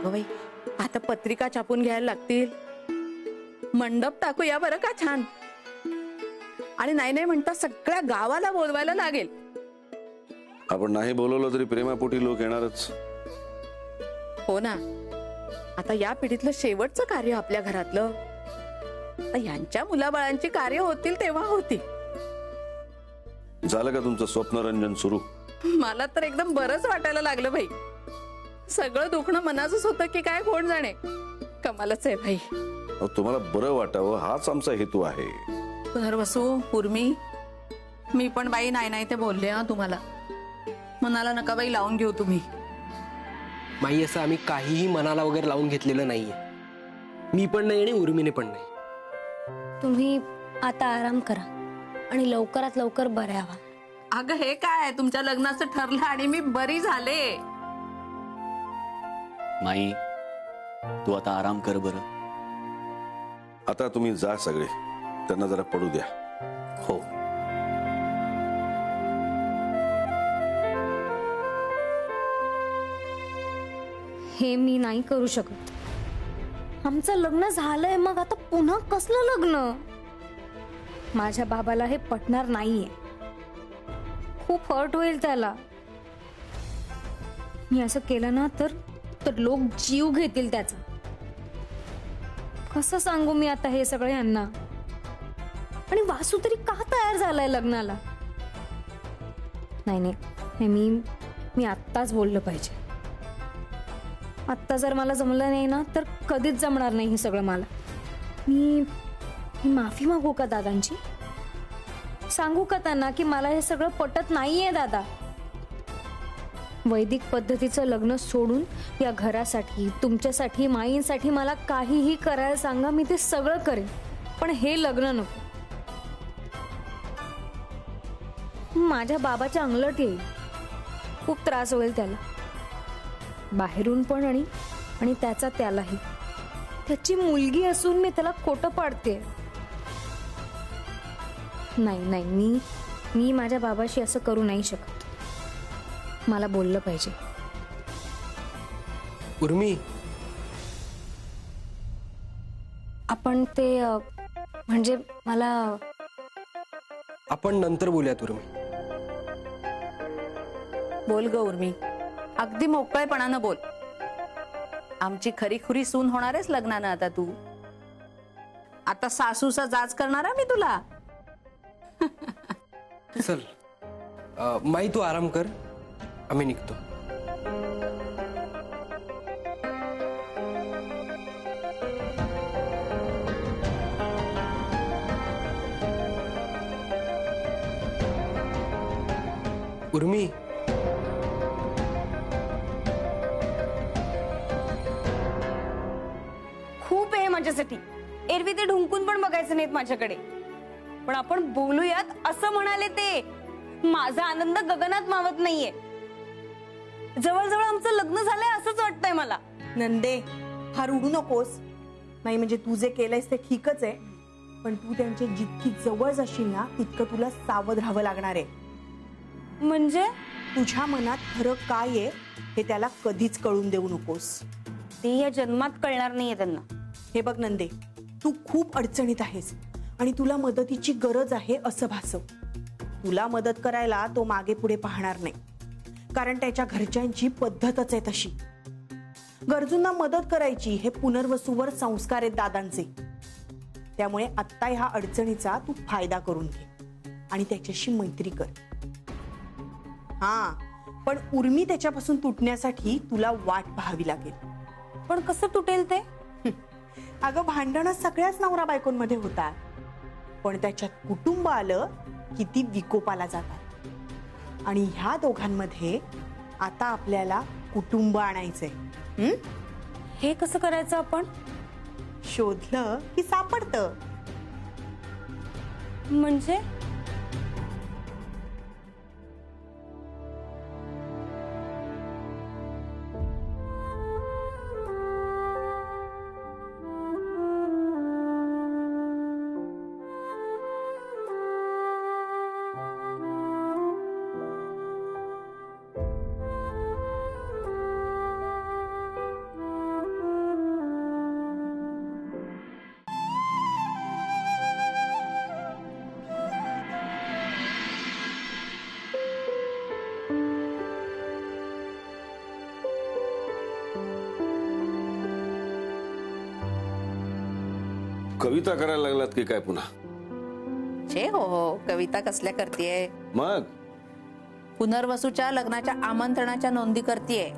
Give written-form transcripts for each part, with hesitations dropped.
अगं बाई, आता पत्रिका छापून घ्यायला लागतील, मंडप टाकूया बरं का छान, आणि नाही नाही म्हणता सगळ्या गावाला बोलवायला लागेल. आपण नाही बोलवलं तरी प्रेमापोटी लोक येणारच. हो ना, आता या पिढीतलं शेवटचं कार्य आपल्या घरातलं, यांच्या मुलाबाळांची कार्य होतील तेव्हा होती. झालं का तुमचं स्वप्नरंजन सुरू? मला तर एकदम बरंच वाटायला लागलं भाई. सगळं दुखणं मनाचंच होतं की काय कोण जाणे. कमालच आहे भाई. तुम्हाला बरं वाटावं हाच आमचा हेतू आहे. पुनर्वसू, उर्मी, मी पण बाई नाही नाही ते बोलले हा तुम्हाला. मनाला नका बाई लावून घेऊ तुम्ही. माई असं आम्ही काहीही मनाला वगैरे लावून घेतलेलं नाहीये. मी पण नाही आणि उर्मीने पण नाही. तुम्ही आता आराम करा आणि लवकरात लवकर बऱ्या व्हा. अगं हे काय, तुमच्या लग्नाचं ठरलं आणि मी बरी झाले. माई तू आता आराम कर बरं. आता तुम्ही जा सगळे, त्यांना जरा पडू द्या. हो. हे मी नाही करू शकत. आमचं लग्न झालंय, मग आता पुन्हा कसलं लग्न? माझ्या बाबाला हे पटणार नाहीये. खूप हर्ट होईल त्याला. मी असं केलं ना तर लोक जीव घेतील त्याचा. कसं सांगू मी आता हे सगळे यांना? आणि वासू तरी का तयार झालाय लग्नाला? नाही नाही, मी आत्ताच बोललं पाहिजे. आत्ता जर मला जमलं नाही ना तर कधीच जमणार नाही हे सगळं मला. मी माफी मागू का दादांची? सांगू का त्यांना की मला हे सगळं पटत नाहीये दादा? वैदिक पद्धतीचं लग्न सोडून या घरासाठी, तुमच्यासाठी, माईंसाठी मला काहीही करायला सांगा, मी ते सगळं करेन, पण हे लग्न नको. माझ्या बाबाच्या अंगलट येईल. खूप त्रास होईल त्याला, बाहेरून पण आणि त्याचा त्यालाही. त्याची मुलगी असून मी त्याला खोटं पाडते. नाही, मी माझ्या बाबाशी असं करू नाही शकत. मला बोललं पाहिजे. उर्मी, आपण ते म्हणजे मला आपण नंतर बोलूयात उर्मी. बोल ग उर्मी, अगदी मोकळेपणानं बोल. आमची खरी खुरी सून होणारेच लग्नानं आता तू. आता सासूचा जाच करणारा मी तुला. चल माई तू आराम कर, आम्ही निघतो. उर्मी, खूप आहे माझ्यासाठी. एरवी ते ढुंकून पण बघायचं नाहीत माझ्याकडे. पण आपण बोलूयात असं म्हणाले ते. माझा आनंद गगनात मावत नाहीये. जवळजवळ आमचं लग्न झालंय असंच वाटतंय मला. नंदे, फार उडू नकोस. नाही म्हणजे तू जे केलंयस ते ठीकच आहे, पण तू त्यांच्या जितकी जवळ जाशील ना तितकं तुला सावध राहावं लागणार आहे. म्हणजे तुझ्या मनात खरं काय आहे हे त्याला कधीच कळून देऊ नकोस. ते या जन्मात कळणार नाहीये त्यांना. हे बघ नंदे, तू खूप अडचणीत आहेस आणि तुला मदतीची गरज आहे असं भासव. तुला मदत करायला तो मागे पुढे पाहणार नाही, कारण त्याच्या घरच्यांची पद्धतच आहे तशी. गरजूंना मदत करायची हे पुनर्वसूवर संस्कार आहेत दादांचे. त्यामुळे आत्ता ह्या अडचणीचा तू फायदा करून घे आणि त्याच्याशी मैत्री कर. हा, पण उर्मी त्याच्यापासून तुटण्यासाठी तुला वाट पाहावी लागेल. पण कसं तुटेल ते? अगं, भांडणं सगळ्याच नवरा बायकोंमध्ये होतात, पण त्याच्यात कुटुंब आलं की ती विकोपाला जातात. आणि ह्या दोघांमध्ये आता आपल्याला कुटुंब आणायचंय. हे कसं करायचं आपण? शोधलं की सापडतं. म्हणजे कविता करायला लागलात की काय पुन्हा? छे हो, कविता कसल्या करतेय? मग पुनर्वसूच्या लग्नाच्या आमंत्रणाच्या नोंदी करतेय.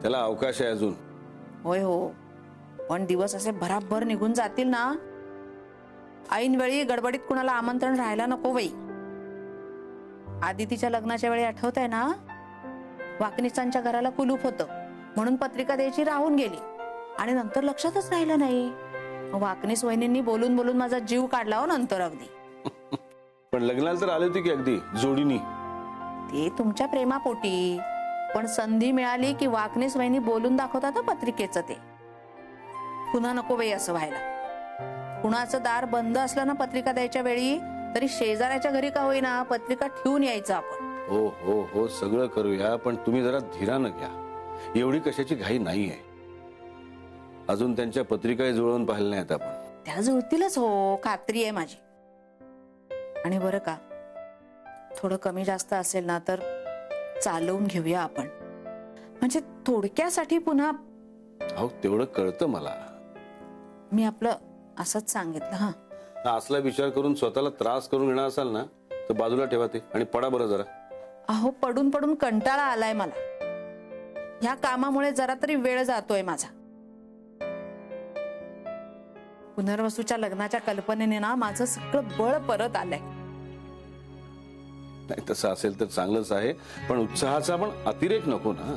त्याला अवकाश आहे अजून. होय हो, पण दिवस असे भराभर निघून जातील ना, ऐन वेळी गडबडीत कुणाला आमंत्रण राहायला नको बाई. आदितीच्या लग्नाच्या वेळी आठवतंय ना, वाकणीसांच्या घराला कुलूप होतं म्हणून पत्रिका द्यायची राहून गेली आणि नंतर लक्षातच राहिलं नाही. वाकणीस वहिनींनी बोलून बोलून माझा जीव काढला हो नंतर अगदी. पण लग्नाला तर आले होते की अगदी जोडीनी. ते तुमच्या प्रेमापोटी, पण संधी मिळाली की वाकणीस वहिनी बोलून दाखवतात हं पत्रिकेचं ते. पुन्हा नको बाई असं व्हायला. कुणाचं दार बंद असलं ना पत्रिका द्यायच्या वेळी, तरी शेजाऱ्याच्या घरी का होईना पत्रिका ठेवून यायचं आपण. हो हो हो, सगळं करूया, पण तुम्ही जरा धीरानं घ्या. एवढी कशाची घाई नाहीये. अजून त्यांच्या पत्रिकाही जुळवून पाहिल्या नाहीत आपण. त्या जुळतीलच हो, खात्री आहे माझी. आणि बरं का, थोडं कमी जास्त असेल ना तर चालवून घेऊया आपण, म्हणजे थोडक्यासाठी पुन्हा. अहो तेवढं कळतं मला. मी आपलं असंच सांगितलं. हा, असला विचार करून स्वतःला त्रास करून घेणार असाल ना तर बाजूला ठेवा ते आणि पडा बरं जरा. अहो पडून पडून कंटाळा आलाय मला. ह्या कामामुळे जरा तरी वेळ जातोय माझा. पुनर्वसूच्या लग्नाच्या कल्पनेने ना माझं सगळं बळ परत आलंय. नाही तसं असेल तर चांगलंच आहे, पण उत्साहाचा पण अतिरेक नको ना.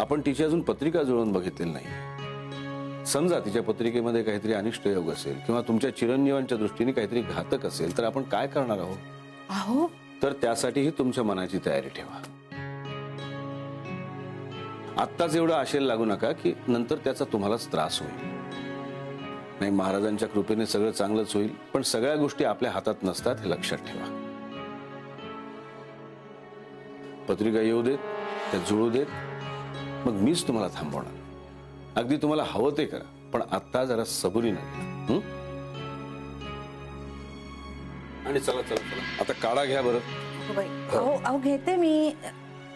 आपण तिची अजून पत्रिका जुळवून बघितलेली नाही. समजा तिच्या पत्रिकेमध्ये काहीतरी अनिष्ट योग असेल किंवा तुमच्या चिरंजीवांच्या दृष्टीने काहीतरी घातक असेल तर आपण काय करणार आहोत? अहो तर त्यासाठीही तुमच्या मनाची तयारी ठेवा. आत्ताच एवढं आशेला लागू नका की नंतर त्याचा तुम्हालाच त्रास होईल. नाही, महाराजांच्या कृपेने सगळं चांगलंच होईल, पण सगळ्या गोष्टी आपल्या हातात नसतात हे लक्षात ठेवा. पत्रिका येऊ देत, त्या जुळू देत, मग मीच तुम्हाला थांबवणार. अगदी तुम्हाला हवं ते करा, पण आता जरा सबुरीनं घ्या. आणि चला चला चला, आता काढा घ्या बरं. अहो घेते मी.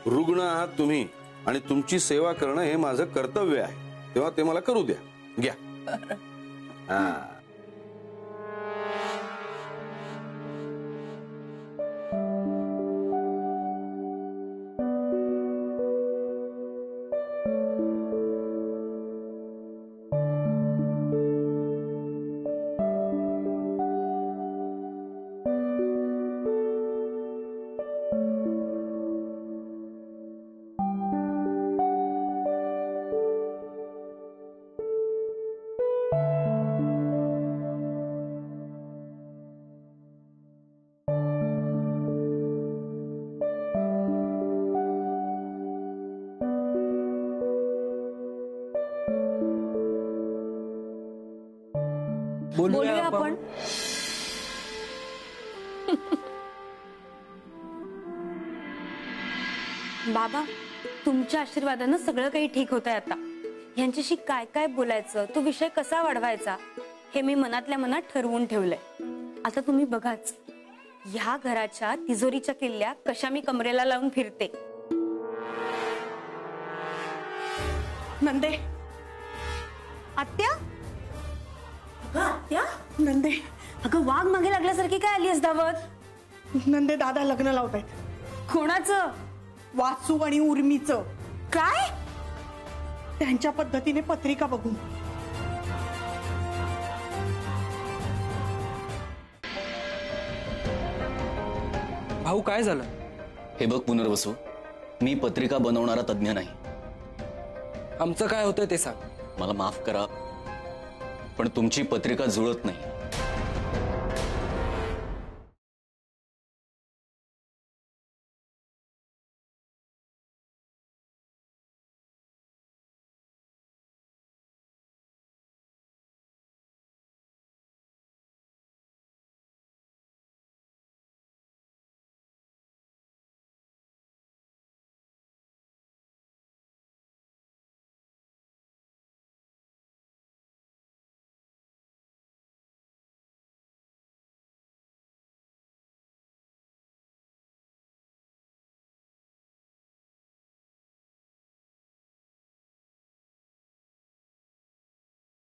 रुग्ण आहात तुम्ही आणि तुमची सेवा करणं हे माझं कर्तव्य आहे, तेव्हा ते मला करू द्या. घ्या. हा, बोलूया आपण. बाबा, तुमच्या आशीर्वादानं सगळं काही ठीक होतंय आता. यांच्याशी काय काय बोलायचं, तो विषय कसा वाढवायचा, हे मी मनातल्या मनात ठरवून ठेवलंय. आता तुम्ही बघाच, ह्या घराच्या तिजोरीच्या किल्ल्या कशा मी कमरेला लावून फिरते. नंदे, आत्या, आत्या, नंदे, अगं वाघ मागे लागल्यासारखी काय आलीस धावत? नंदे, दादा लग्न लावतायत. कोणाचं? वासू आणि उर्मीचं. काय? त्यांच्या पद्धतीने पत्रिका बघून. भाऊ काय झालं? हे बघ पुनर्वसू, मी पत्रिका बनवणारा तज्ञ नाही. आमचं काय होतंय ते सांग. मला माफ करा, पण तुमची पत्रिका जुळत नाही.